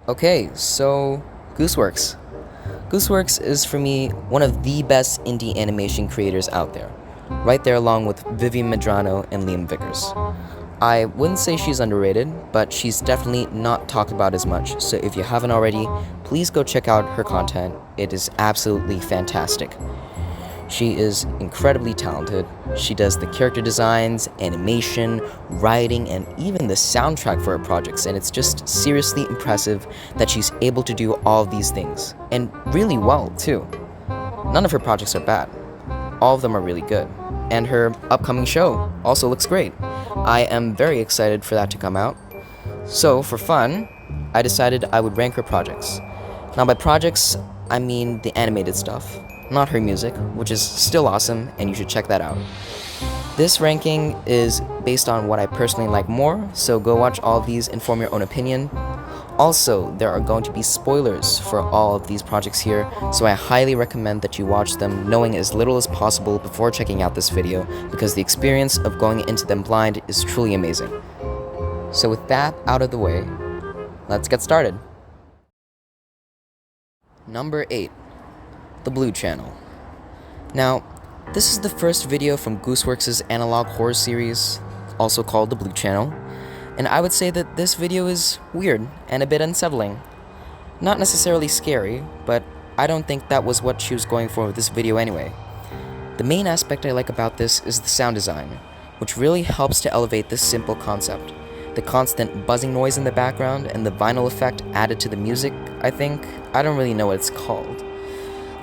Okay, so Gooseworx. Gooseworx is for me one of the best indie animation creators out there, right there along with Vivian Medrano and Liam Vickers. I wouldn't say she's underrated, but she's definitely not talked about as much, so if you haven't already, please go check out her content. It is absolutely fantastic. She is incredibly talented. She does the character designs, animation, writing, and even the soundtrack for her projects, and it's just seriously impressive that she's able to do all of these things, and really well, too. None of her projects are bad. All of them are really good. And her upcoming show also looks great. I am very excited for that to come out. So, for fun, I decided I would rank her projects. Now, by projects, I mean the animated stuff, not her music, which is still awesome, and you should check that out. This ranking is based on what I personally like more, so go watch all of these and form your own opinion. Also, there are going to be spoilers for all of these projects here, so I highly recommend that you watch them knowing as little as possible before checking out this video, because the experience of going into them blind is truly amazing. So with that out of the way, let's get started. Number 8. The Blue Channel. Now, this is the first video from Gooseworx's analog horror series, also called The Blue Channel, and I would say that this video is weird and a bit unsettling. Not necessarily scary, but I don't think that was what she was going for with this video anyway. The main aspect I like about this is the sound design, which really helps to elevate this simple concept. The constant buzzing noise in the background and the vinyl effect added to the music, I don't really know what it's called,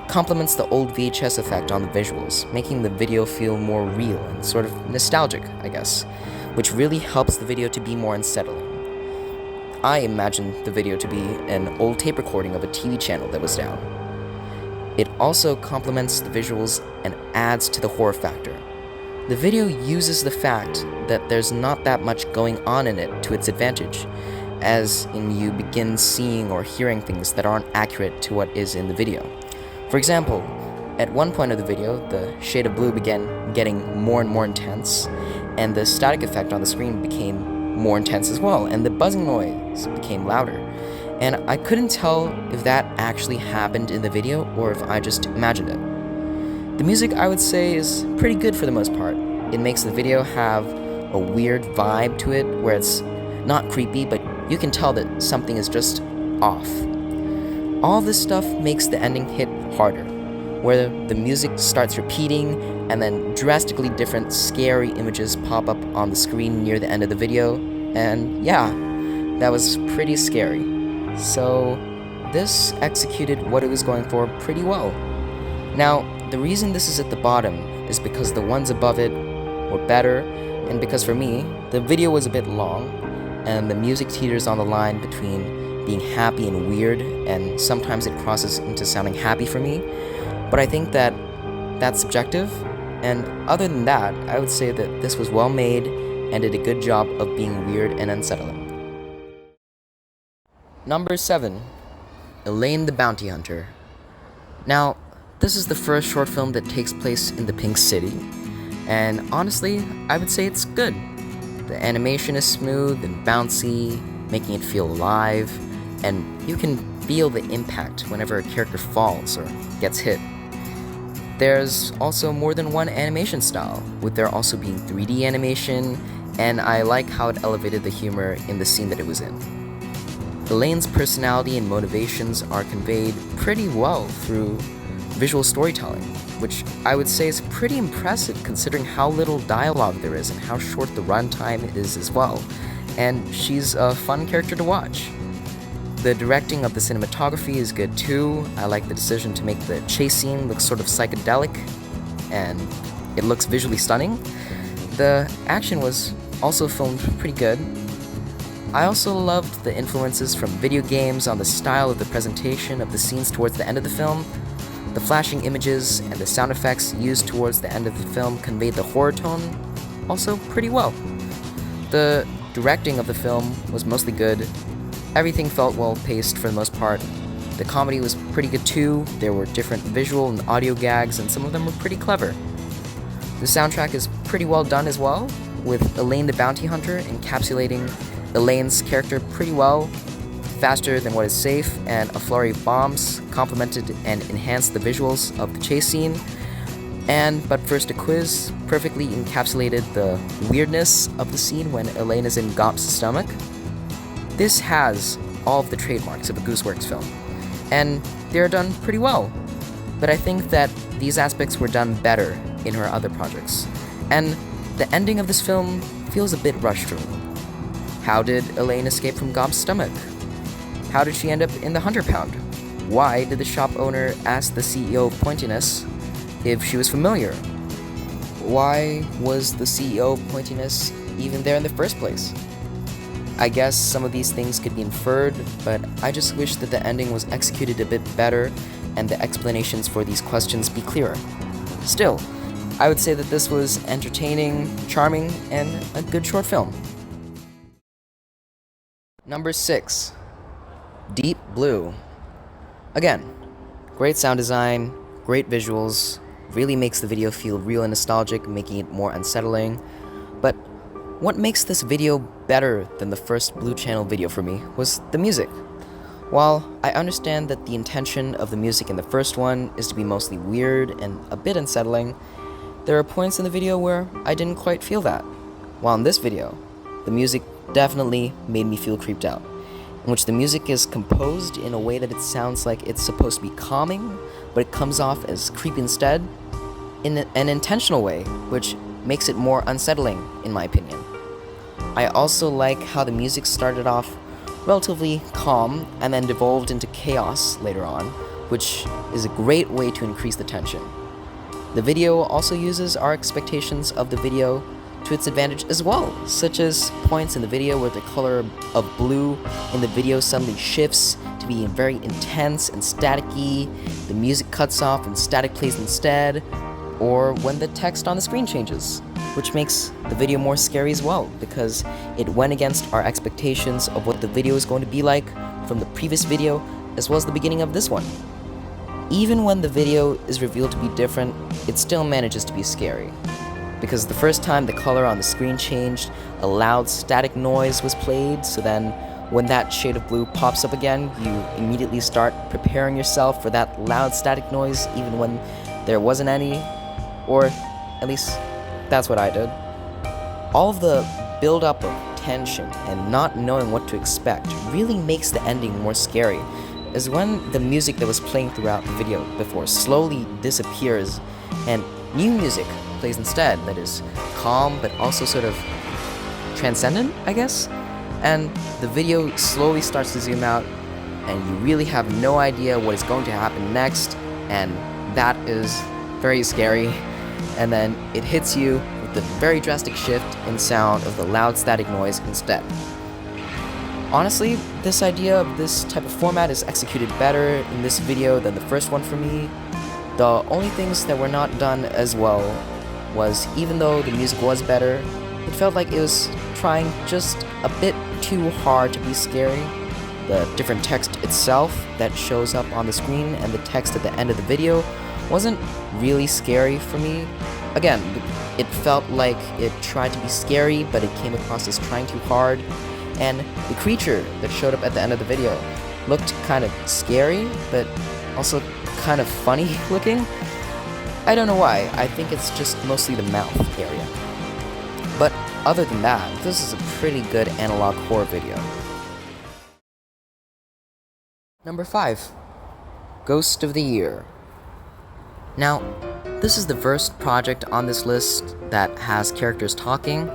complements the old VHS effect on the visuals, making the video feel more real and sort of nostalgic, I guess, which really helps the video to be more unsettling. I imagine the video to be an old tape recording of a TV channel that was down. It also complements the visuals and adds to the horror factor. The video uses the fact that there's not that much going on in it to its advantage, as in you begin seeing or hearing things that aren't accurate to what is in the video. For example, at one point of the video, the shade of blue began getting more and more intense, and the static effect on the screen became more intense as well, and the buzzing noise became louder. And I couldn't tell if that actually happened in the video or if I just imagined it. The music, I would say, is pretty good for the most part. It makes the video have a weird vibe to it where it's not creepy, but you can tell that something is just off. All this stuff makes the ending hit harder, where the music starts repeating and then drastically different scary images pop up on the screen near the end of the video, and yeah, that was pretty scary. So this executed what it was going for pretty well. Now, the reason this is at the bottom is because the ones above it were better, and because for me, the video was a bit long, and the music teeters on the line between being happy and weird, and sometimes it crosses into sounding happy for me, but I think that that's subjective, and other than that, I would say that this was well made and did a good job of being weird and unsettling. Number 7. Elaine the Bounty Hunter. Now, this is the first short film that takes place in the Pink City, and honestly, I would say it's good. The animation is smooth and bouncy, making it feel alive, and you can feel the impact whenever a character falls or gets hit. There's also more than one animation style, with there also being 3D animation, and I like how it elevated the humor in the scene that it was in. Elaine's personality and motivations are conveyed pretty well through visual storytelling, which I would say is pretty impressive considering how little dialogue there is and how short the runtime is as well, and she's a fun character to watch. The directing of the cinematography is good too. I like the decision to make the chase scene look sort of psychedelic, and it looks visually stunning. The action was also filmed pretty good. I also loved the influences from video games on the style of the presentation of the scenes towards the end of the film. The flashing images and the sound effects used towards the end of the film conveyed the horror tone also pretty well. The directing of the film was mostly good. Everything felt well paced for the most part. The comedy was pretty good too. There were different visual and audio gags, and some of them were pretty clever. The soundtrack is pretty well done as well, with Elaine the Bounty Hunter encapsulating Elaine's character pretty well faster than what is safe, and a flurry of bombs complemented and enhanced the visuals of the chase scene. But first a quiz perfectly encapsulated the weirdness of the scene when Elaine is in Gop's stomach. This has all of the trademarks of a Gooseworx film, and they're done pretty well. But I think that these aspects were done better in her other projects, and the ending of this film feels a bit rushed for me. How did Elaine escape from Gop's stomach? How did she end up in the Hunter Pound? Why did the shop owner ask the CEO of Pointiness if she was familiar? Why was the CEO of Pointiness even there in the first place? I guess some of these things could be inferred, but I just wish that the ending was executed a bit better and the explanations for these questions be clearer. Still, I would say that this was entertaining, charming, and a good short film. Number 6. Deep Blue. Again, great sound design, great visuals, really makes the video feel real and nostalgic, making it more unsettling. But what makes this video better than the first Blue Channel video for me was the music. While I understand that the intention of the music in the first one is to be mostly weird and a bit unsettling, there are points in the video where I didn't quite feel that. While in this video, the music definitely made me feel creeped out, in which the music is composed in a way that it sounds like it's supposed to be calming, but it comes off as creepy instead, in an intentional way, which makes it more unsettling, in my opinion. I also like how the music started off relatively calm and then devolved into chaos later on, which is a great way to increase the tension. The video also uses our expectations of the video to its advantage as well, such as points in the video where the color of blue in the video suddenly shifts to be very intense and staticky, the music cuts off and static plays instead, or when the text on the screen changes, which makes the video more scary as well, because it went against our expectations of what the video is going to be like from the previous video, as well as the beginning of this one. Even when the video is revealed to be different, it still manages to be scary. Because the first time the color on the screen changed, a loud static noise was played, so then when that shade of blue pops up again, you immediately start preparing yourself for that loud static noise even when there wasn't any, or at least that's what I did. All of the build-up of tension and not knowing what to expect really makes the ending more scary, as when the music that was playing throughout the video before slowly disappears and new music plays instead that is calm but also sort of transcendent, I guess, and the video slowly starts to zoom out and you really have no idea what is going to happen next, and that is very scary. And then it hits you with the very drastic shift in sound of the loud static noise instead. Honestly, this idea of this type of format is executed better in this video than the first one for me. The only things that were not done as well was, even though the music was better, it felt like it was trying just a bit too hard to be scary. The different text itself that shows up on the screen and the text at the end of the video wasn't really scary for me. Again, it felt like it tried to be scary, but it came across as trying too hard. And the creature that showed up at the end of the video looked kind of scary, but also kind of funny looking. I don't know why, I think it's just mostly the mouth area. But other than that, this is a pretty good analog horror video. Number 5. Ghost of the Year. Now, this is the first project on this list that has characters talking,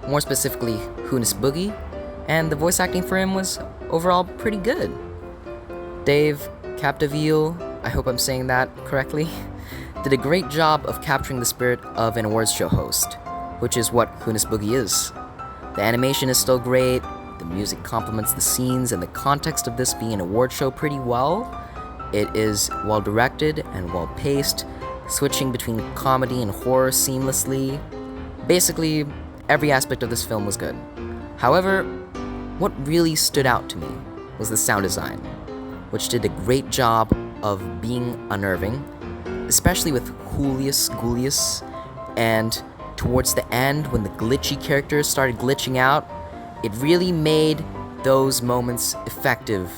more specifically Hoonis Boogie, and the voice acting for him was overall pretty good. Dave Capdeville, I hope I'm saying that correctly, did a great job of capturing the spirit of an awards show host, which is what Hoonis Boogie is. The animation is still great, the music complements the scenes and the context of this being an award show pretty well. It is well directed and well paced, switching between comedy and horror seamlessly. Basically, every aspect of this film was good. However, what really stood out to me was the sound design, which did a great job of being unnerving, especially with Julius Gullius, and towards the end when the glitchy characters started glitching out, it really made those moments effective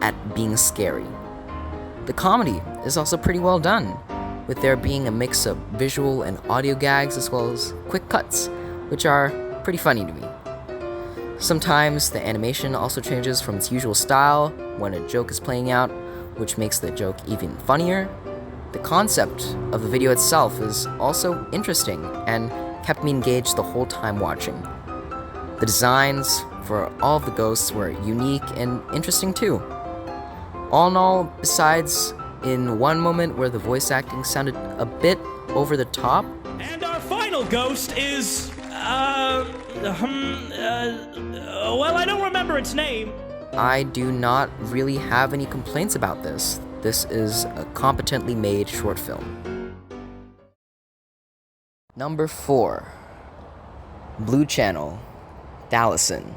at being scary. The comedy is also pretty well done, with there being a mix of visual and audio gags as well as quick cuts, which are pretty funny to me. Sometimes the animation also changes from its usual style when a joke is playing out, which makes the joke even funnier. The concept of the video itself is also interesting and kept me engaged the whole time watching. The designs for all of the ghosts were unique and interesting too. All in all, besides in one moment where the voice acting sounded a bit over the top. And our final ghost is, well, I don't remember its name. I do not really have any complaints about this. This is a competently made short film. Number 4. Blue Channel, Dallison.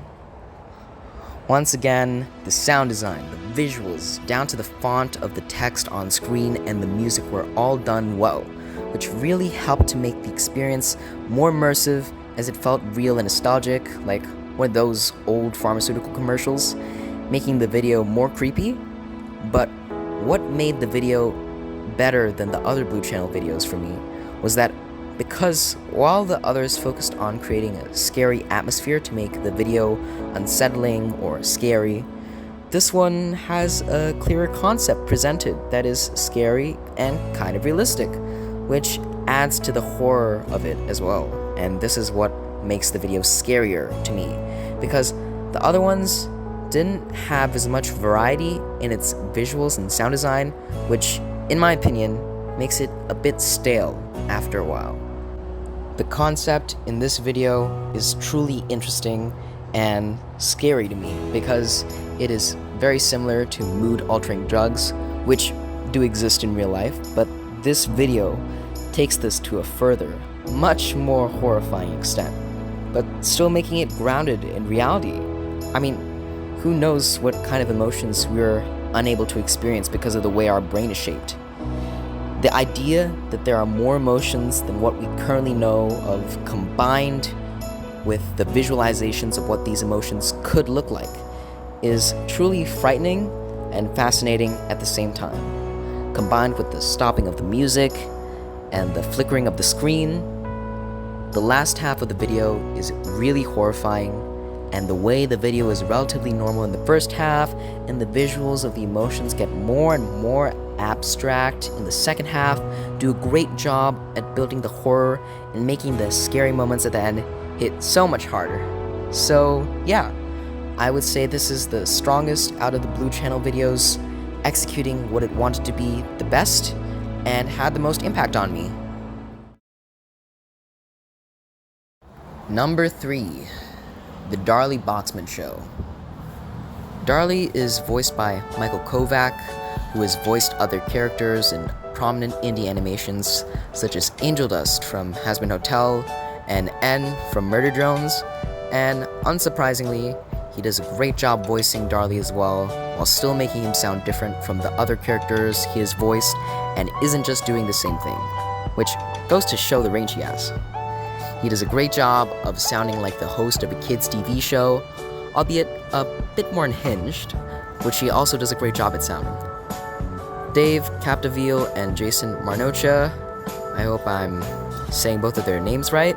Once again, the sound design, the visuals, down to the font of the text on screen and the music were all done well, which really helped to make the experience more immersive as it felt real and nostalgic, like one of those old pharmaceutical commercials, making the video more creepy. But what made the video better than the other Blue Channel videos for me was that because while the others focused on creating a scary atmosphere to make the video unsettling or scary, this one has a clearer concept presented that is scary and kind of realistic, which adds to the horror of it as well. And this is what makes the video scarier to me, because the other ones didn't have as much variety in its visuals and sound design, which, in my opinion, makes it a bit stale after a while. The concept in this video is truly interesting and scary to me because it is very similar to mood-altering drugs, which do exist in real life, but this video takes this to a further, much more horrifying extent, but still making it grounded in reality. I mean, who knows what kind of emotions we're unable to experience because of the way our brain is shaped. The idea that there are more emotions than what we currently know of, combined with the visualizations of what these emotions could look like, is truly frightening and fascinating at the same time. Combined with the stopping of the music and the flickering of the screen, the last half of the video is really horrifying, and the way the video is relatively normal in the first half, and the visuals of the emotions get more and more abstract in the second half, do a great job at building the horror and making the scary moments at the end hit so much harder. So yeah, I would say this is the strongest out of the Blue Channel videos, executing what it wanted to be the best and had the most impact on me. Number 3. The Darlie Boxman Show. Darlie is voiced by Michael Kovac, who has voiced other characters in prominent indie animations such as Angel Dust from Hazbin Hotel and N from Murder Drones, and unsurprisingly, he does a great job voicing Darlie as well, while still making him sound different from the other characters he has voiced and isn't just doing the same thing, which goes to show the range he has. He does a great job of sounding like the host of a kids' TV show, albeit a bit more unhinged, which he also does a great job at sounding. Dave Capdeville and Jason Marnocha, I hope I'm saying both of their names right,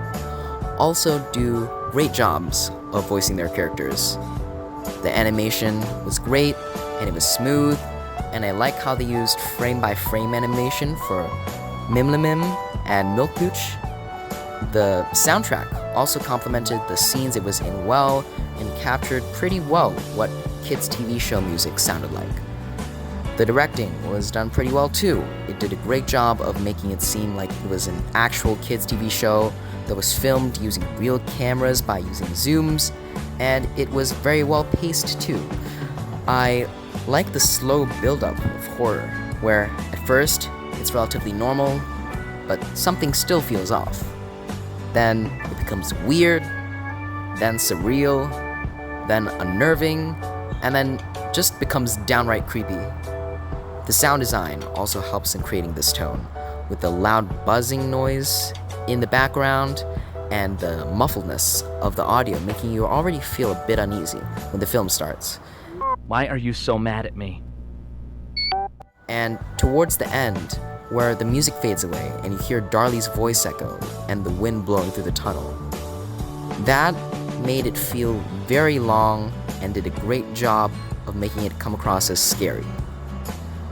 also do great jobs of voicing their characters. The animation was great, and it was smooth, and I like how they used frame-by-frame animation for Mimlimim and Milk Pooch. The soundtrack also complemented the scenes it was in well and captured pretty well what kids' TV show music sounded like. The directing was done pretty well too. It did a great job of making it seem like it was an actual kids' TV show that was filmed using real cameras by using zooms, and it was very well paced too. I like the slow buildup of horror, where at first it's relatively normal, but something still feels off. Then it becomes weird, then surreal, then unnerving, and then just becomes downright creepy. The sound design also helps in creating this tone, with the loud buzzing noise in the background and the muffledness of the audio, making you already feel a bit uneasy when the film starts. Why are you so mad at me? And towards the end, where the music fades away and you hear Darlie's voice echo and the wind blowing through the tunnel, that made it feel very long and did a great job of making it come across as scary.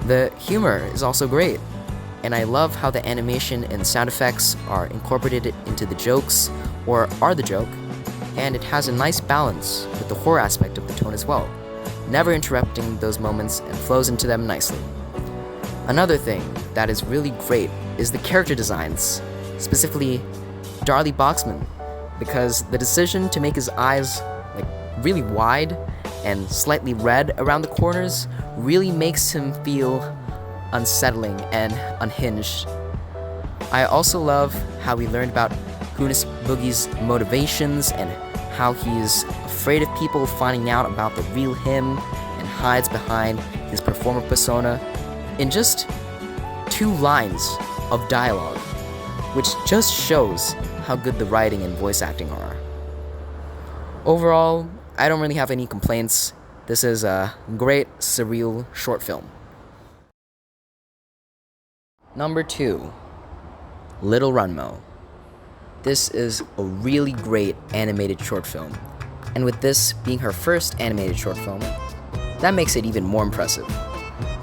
The humor is also great, and I love how the animation and sound effects are incorporated into the jokes, or are the joke, and it has a nice balance with the horror aspect of the tone as well, never interrupting those moments and flows into them nicely. Another thing that is really great is the character designs, specifically Darlie Boxman, because the decision to make his eyes really wide and slightly red around the corners really makes him feel unsettling and unhinged. I also love how we learned about Goonies Boogie's motivations and how he's afraid of people finding out about the real him and hides behind his performer persona in just 2 lines of dialogue, which just shows how good the writing and voice acting are. Overall, I don't really have any complaints. This is a great, surreal short film. Number 2, Little Runmo. This is a really great animated short film, and with this being her first animated short film, that makes it even more impressive.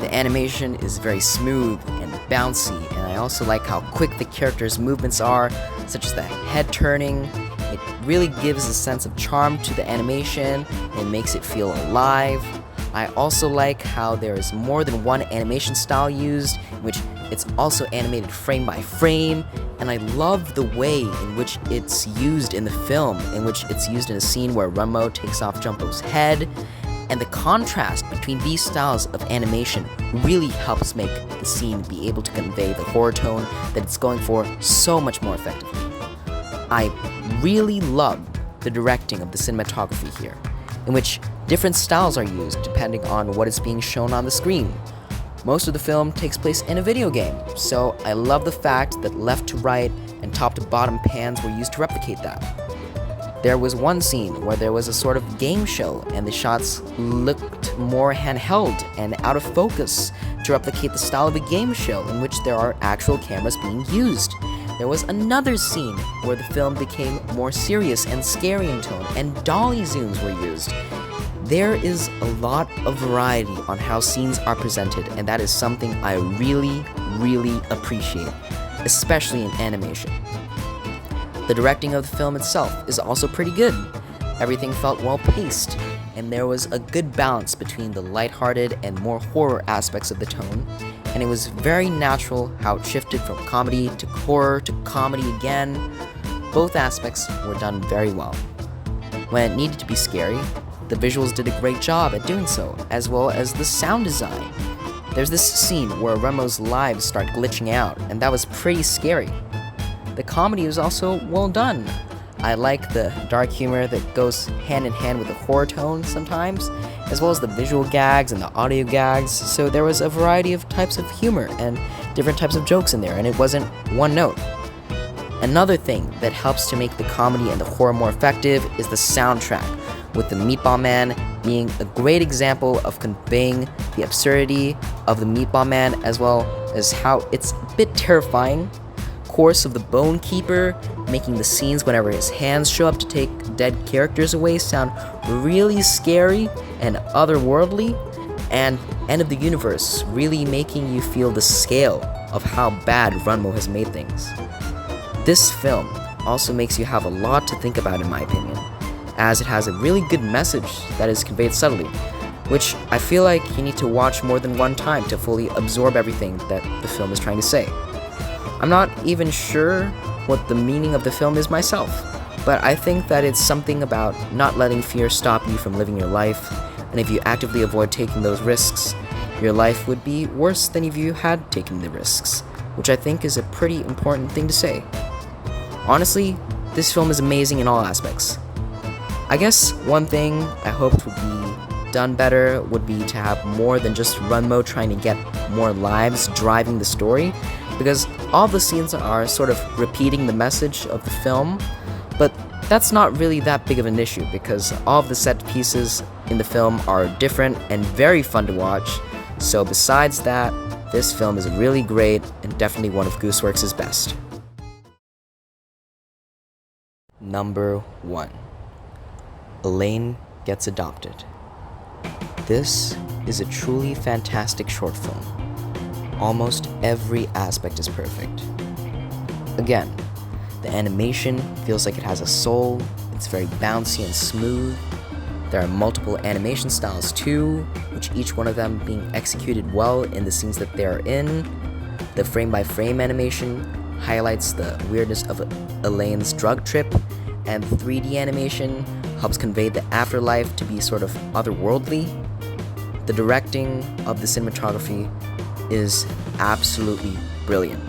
The animation is very smooth and bouncy, and I also like how quick the characters' movements are, such as the head turning. It really gives a sense of charm to the animation and makes it feel alive. I also like how there is more than one animation style used, in which it's also animated frame by frame, and I love the way in which it's used in the film, in which it's used in a scene where Runmo takes off Jumbo's head, and the contrast between these styles of animation really helps make the scene be able to convey the horror tone that it's going for so much more effectively. I really love the directing of the cinematography here, in which different styles are used depending on what is being shown on the screen. Most of the film takes place in a video game, so I love the fact that left to right and top to bottom pans were used to replicate that. There was one scene where there was a sort of game show and the shots looked more handheld and out of focus to replicate the style of a game show in which there are actual cameras being used. There was another scene where the film became more serious and scary in tone and dolly zooms were used. There is a lot of variety on how scenes are presented, and that is something I really, really appreciate, especially in animation. The directing of the film itself is also pretty good. Everything felt well paced, and there was a good balance between the lighthearted and more horror aspects of the tone, and it was very natural how it shifted from comedy to horror to comedy again. Both aspects were done very well. When it needed to be scary, the visuals did a great job at doing so, as well as the sound design. There's this scene where Runmo's lives start glitching out, and that was pretty scary. The comedy was also well done. I like the dark humor that goes hand in hand with the horror tone sometimes, as well as the visual gags and the audio gags, so there was a variety of types of humor and different types of jokes in there, and it wasn't one note. Another thing that helps to make the comedy and the horror more effective is the soundtrack, with the Meatball Man being a great example of conveying the absurdity of the Meatball Man, as well as how it's a bit terrifying. Course of the Bone Keeper, making the scenes whenever his hands show up to take dead characters away sound really scary and otherworldly, and End of the Universe really making you feel the scale of how bad Runmo has made things. This film also makes you have a lot to think about, in my opinion, as it has a really good message that is conveyed subtly, which I feel like you need to watch more than one time to fully absorb everything that the film is trying to say. I'm not even sure what the meaning of the film is myself, but I think that it's something about not letting fear stop you from living your life, and if you actively avoid taking those risks, your life would be worse than if you had taken the risks, which I think is a pretty important thing to say. Honestly, this film is amazing in all aspects. I guess one thing I hoped would be done better would be to have more than just Runmo trying to get more lives driving the story, because all the scenes are sort of repeating the message of the film, But that's not really that big of an issue because all of the set pieces in the film are different and very fun to watch. So besides that, this film is really great and definitely one of Gooseworx' best. Number 1. Elaine Gets Adopted. This is a truly fantastic short film. Almost every aspect is perfect. Again, the animation feels like it has a soul, it's very bouncy and smooth. There are multiple animation styles too, which each one of them being executed well in the scenes that they are in. The frame-by-frame animation highlights the weirdness of Elaine's drug trip, and the 3D animation helps convey the afterlife to be sort of otherworldly. The directing of the cinematography is absolutely brilliant.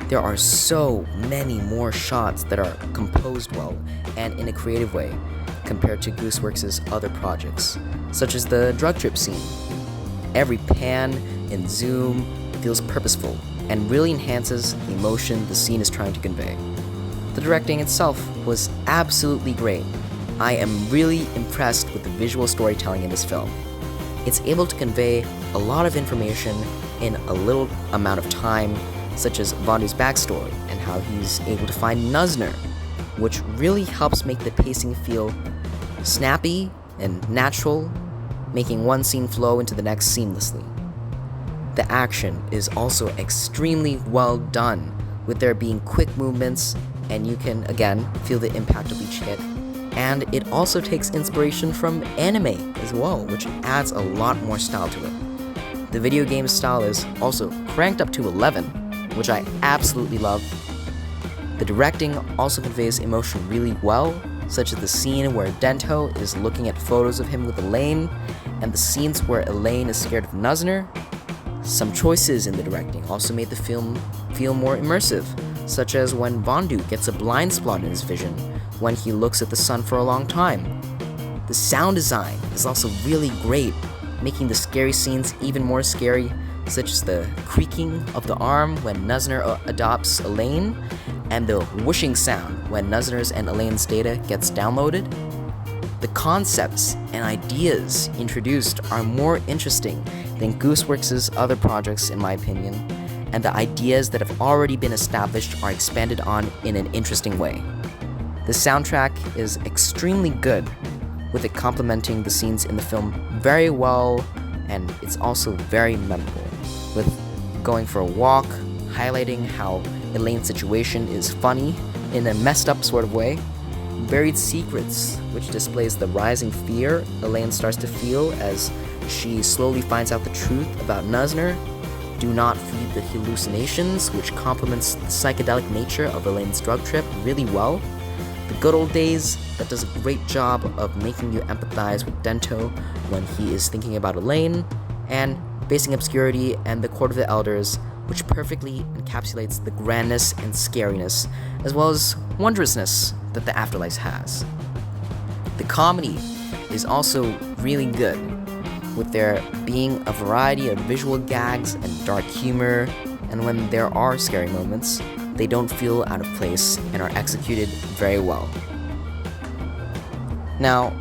There are so many more shots that are composed well and in a creative way compared to Gooseworx' other projects, such as the drug trip scene. Every pan and zoom feels purposeful and really enhances the emotion the scene is trying to convey. The directing itself was absolutely great. I am really impressed with the visual storytelling in this film. It's able to convey a lot of information in a little amount of time, such as Vondu's backstory and how he's able to find Nuzner, which really helps make the pacing feel snappy and natural, making one scene flow into the next seamlessly. The action is also extremely well done, with there being quick movements, and you can, again, feel the impact of each hit. And it also takes inspiration from anime as well, which adds a lot more style to it. The video game style is also cranked up to 11, which I absolutely love. The directing also conveys emotion really well, such as the scene where Dento is looking at photos of him with Elaine, and the scenes where Elaine is scared of Nuzner. Some choices in the directing also made the film feel more immersive, such as when Vondu gets a blind spot in his vision when he looks at the sun for a long time. The sound design is also really great, making the scary scenes even more scary, such as the creaking of the arm when Nuzner adopts Elaine, and the whooshing sound when Nuzner's and Elaine's data gets downloaded. The concepts and ideas introduced are more interesting than Gooseworx' other projects in my opinion, and the ideas that have already been established are expanded on in an interesting way. The soundtrack is extremely good, with it complementing the scenes in the film very well, and it's also very memorable, with Going for a Walk highlighting how Elaine's situation is funny in a messed up sort of way. Buried Secrets, which displays the rising fear Elaine starts to feel as she slowly finds out the truth about Nuzner. Do Not Feed the Hallucinations, which complements the psychedelic nature of Elaine's drug trip really well. The Good Old Days, that does a great job of making you empathize with Dento when he is thinking about Elaine, and Basing Obscurity and The Court of the Elders, which perfectly encapsulates the grandness and scariness, as well as wondrousness that the afterlife has. The comedy is also really good, with there being a variety of visual gags and dark humor, and when there are scary moments, they don't feel out of place and are executed very well. Now,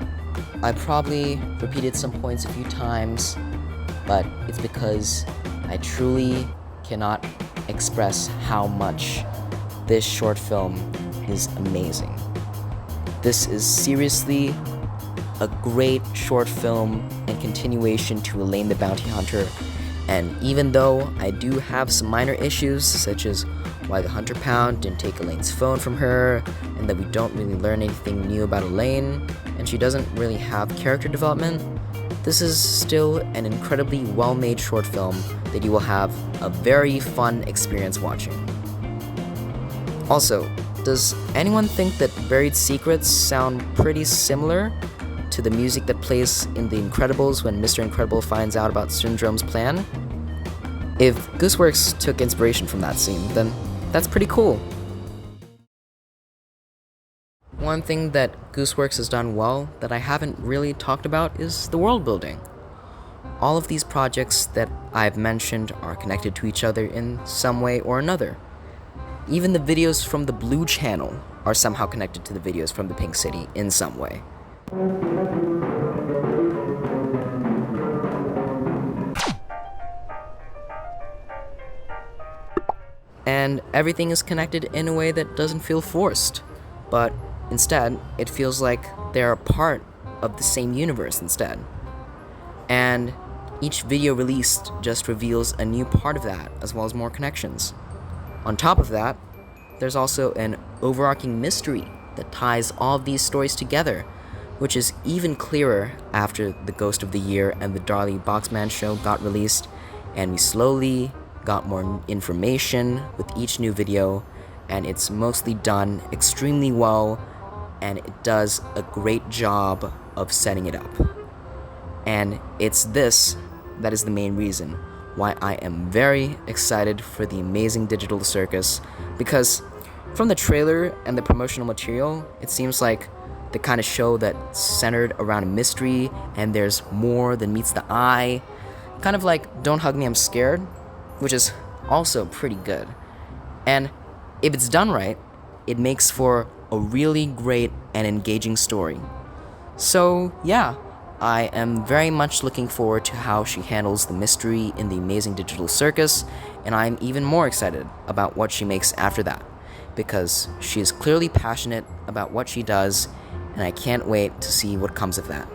I probably repeated some points a few times, but it's because I truly cannot express how much this short film is amazing. This is seriously a great short film and continuation to Elaine the Bounty Hunter, and even though I do have some minor issues, such as why the Hunter Pound didn't take Elaine's phone from her, and that we don't really learn anything new about Elaine, and she doesn't really have character development, this is still an incredibly well-made short film that you will have a very fun experience watching. Also, does anyone think that Buried Secrets sound pretty similar to the music that plays in The Incredibles when Mr. Incredible finds out about Syndrome's plan? If Gooseworx took inspiration from that scene, then that's pretty cool. One thing that Gooseworx has done well that I haven't really talked about is the world building. All of these projects that I've mentioned are connected to each other in some way or another. even the videos from the Blue Channel are somehow connected to the videos from the Pink City in some way. And everything is connected in a way that doesn't feel forced, but instead, it feels like they're a part of the same universe instead. And each video released just reveals a new part of that, as well as more connections. On top of that, there's also an overarching mystery that ties all of these stories together, which is even clearer after the Ghost of the Year and the Darlie Boxman show got released, and we slowly got more information with each new video, and it's mostly done extremely well, and it does a great job of setting it up. And it's this that is the main reason why I am very excited for the amazing digital circus, because from the trailer and the promotional material, it seems like the kind of show that's centered around a mystery and there's more than meets the eye. Kind of like Don't Hug Me, I'm Scared, which is also pretty good. And if it's done right, it makes for a really great and engaging story. So yeah, I am very much looking forward to how she handles the mystery in the amazing digital circus, and I'm even more excited about what she makes after that, because she is clearly passionate about what she does, and I can't wait to see what comes of that.